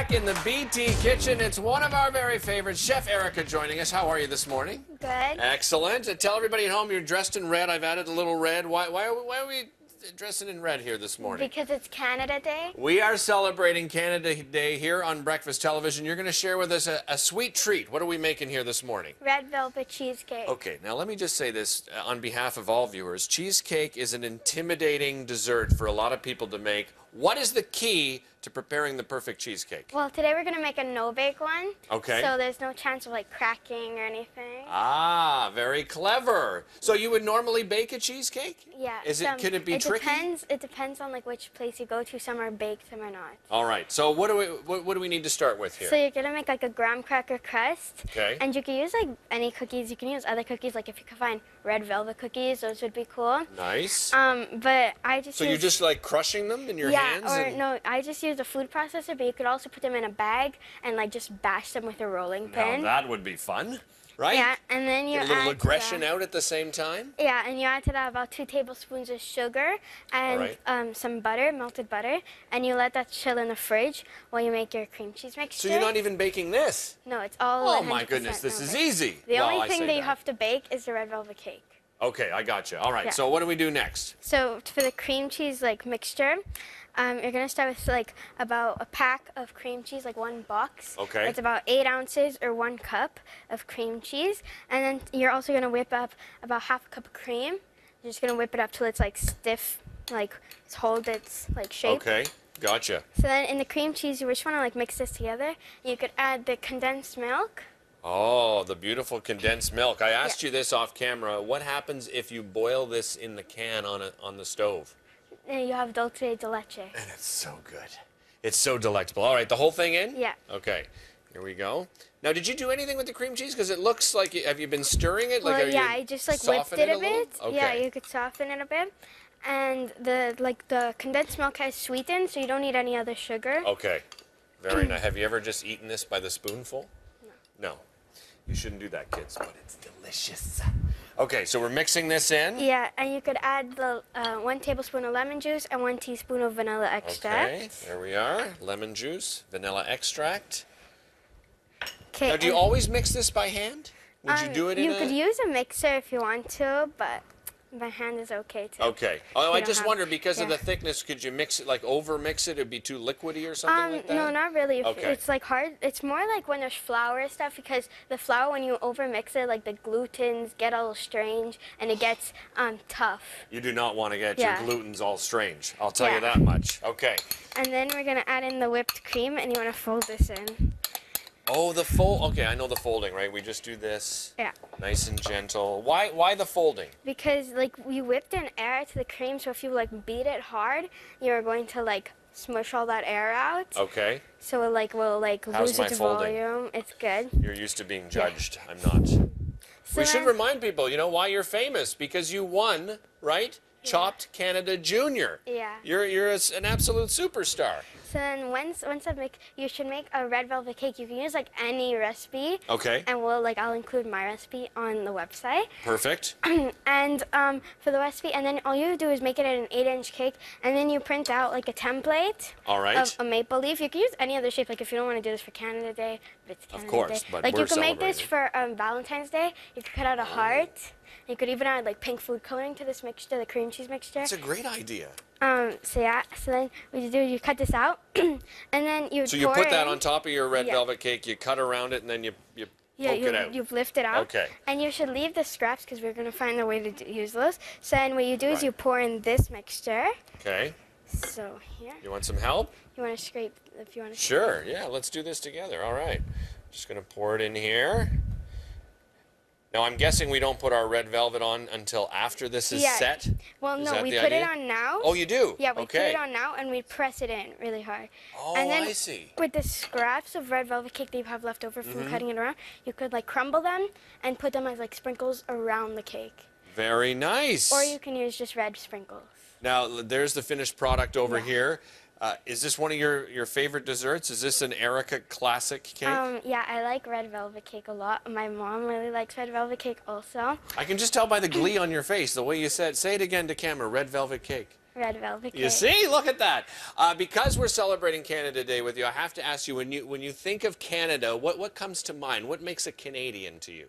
back in the BT kitchen. It's one of our very favorites, Chef Erica joining us. How are you this morning? Good. Excellent. Tell everybody at home you're dressed in red. I've added a little red. Why are we dressing in red here this morning? Because it's Canada Day. We are celebrating Canada Day here on Breakfast Television. You're going to share with us a sweet treat. What are we making here this morning? Red velvet cheesecake. Okay, now let me just say this on behalf of all viewers. Cheesecake is an intimidating dessert for a lot of people to make. What is the key to preparing the perfect cheesecake? Well, today we're going to make a no-bake one. Okay. So there's no chance of like cracking or anything. Ah, very clever. So you would normally bake a cheesecake? Yeah. Can it be tricky? It depends on like which place you go to. Some are baked, some are not. All right. So what do we need to start with here? So you're going to make like a graham cracker crust. Okay. And you can use like any cookies. You can use other cookies. Like if you can find red velvet cookies, those would be cool. Nice. But I just So you're just like crushing them in your hands? No, I just use a food processor, but you could also put them in a bag and like just bash them with a rolling pin. Now that would be fun, right? Yeah, and then you Get a little aggression out at the same time? Yeah, and you add to that about 2 tablespoons of sugar and some butter, melted butter, and you let that chill in the fridge while you make your cream cheese mixture. So you're not even baking this? No, it's all Oh my goodness, this is easy. The only thing that you have to bake is the red velvet cake. Okay, I got you. All right, Yeah. so what do we do next? So for the cream cheese like mixture, you're gonna start with like about a pack of cream cheese, like 1 box. Okay. It's about 8 ounces or 1 cup of cream cheese, and then you're also gonna whip up about half a cup of cream. You're just gonna whip it up till it's like stiff, like hold its like shape. Okay, gotcha. So then in the cream cheese, you just wanna like mix this together. You could add the condensed milk. Oh, the beautiful condensed milk. I asked you this off camera. What happens if you boil this in the can on the stove? And you have dulce de leche. And it's so good. It's so delectable. All right, the whole thing in? Yeah. Okay, here we go. Now, did you do anything with the cream cheese? Because it looks like, have you been stirring it? Well, yeah, I just like whipped it a bit. Okay. Yeah, you could soften it a bit. And the condensed milk has sweetened, so you don't need any other sugar. Okay, very nice. Have you ever just eaten this by the spoonful? No. No. You shouldn't do that, kids, but it's delicious. Okay, so we're mixing this in. Yeah, and you could add the 1 tablespoon of lemon juice and 1 teaspoon of vanilla extract. Okay, there we are. Lemon juice, vanilla extract. Okay. Now, do you always mix this by hand? Would you do it in You could use a mixer if you want to, but by hand is okay too. Okay. Oh, I just wonder, because of the thickness, could you mix it, like over-mix it? It'd be too liquidy or something like that? No, not really. Okay. It's like hard. It's more like when there's flour and stuff, because the flour, when you over-mix it, like the glutens get a little strange and it gets tough. You do not want to get your glutens all strange. I'll tell you Yeah. that much. Okay. And then we're going to add in the whipped cream, and you want to fold this in. Oh, the fold. Okay, I know the folding, right? We just do this. Yeah. Nice and gentle. Why the folding? Because like we whipped in air to the cream, so if you like beat it hard, you're going to like smush all that air out. Okay. So it like will like How's lose my its folding? volume. It's good. You're used to being judged. I'm not. So We should remind people, you know, why you're famous. Because you won, right? Chopped Canada Junior. Yeah. You're an absolute superstar. So then once you should make a red velvet cake. You can use like any recipe. Okay. And I'll include my recipe on the website. Perfect. And for the recipe, and then all you do is make it an 8-inch cake, and then you print out like a template. All right. Of a maple leaf. You can use any other shape. Like if you don't want to do this for Canada Day, but it's Canada Of course, Day. but like we're you can make this celebrating. for Valentine's Day. You could cut out a heart. You could even add like pink food coloring to this mixture, the cream cheese mixture. That's a great idea. So yeah, so then what you do is you cut this out, and then you So you put that on top of your red velvet cake, you cut around it, and then you poke it out. You lift it out. Okay. And you should leave the scraps because we're going to find a way to use those. So then what you do is you pour in this mixture. Okay. So here. You want some help? You want to scrape if you want to. Sure. Yeah, let's do this together. All right. Just going to pour it in here. Now, I'm guessing we don't put our red velvet on until after this is set? Well, Is no, that we the put idea? it on now. Oh, you do? Yeah, we okay. put it on now, and we press it in really hard. Oh, and then I see. with the scraps of red velvet cake that you have left over from cutting it around, you could like crumble them and put them as like sprinkles around the cake. Very nice. Or you can use just red sprinkles. Now, there's the finished product over here. Is this one of your favorite desserts? Is this an Erica classic cake? Yeah, I like red velvet cake a lot. My mom really likes red velvet cake also. I can just tell by the glee on your face, the way you said. Say it again to camera, red velvet cake. Red velvet cake. You see, look at that. Because we're celebrating Canada Day with you, I have to ask you, when you think of Canada, what comes to mind? What makes a Canadian to you?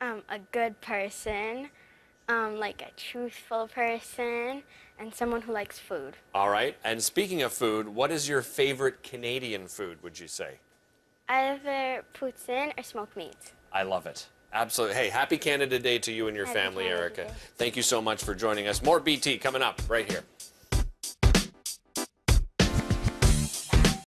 A good person, like a truthful person, and someone who likes food. All right. And speaking of food, what is your favorite Canadian food, would you say? Either poutine or smoked meat. I love it. Absolutely. Hey, happy Canada Day to you and your Happy family, Canada Erica. Day. Thank you so much for joining us. More BT coming up right here.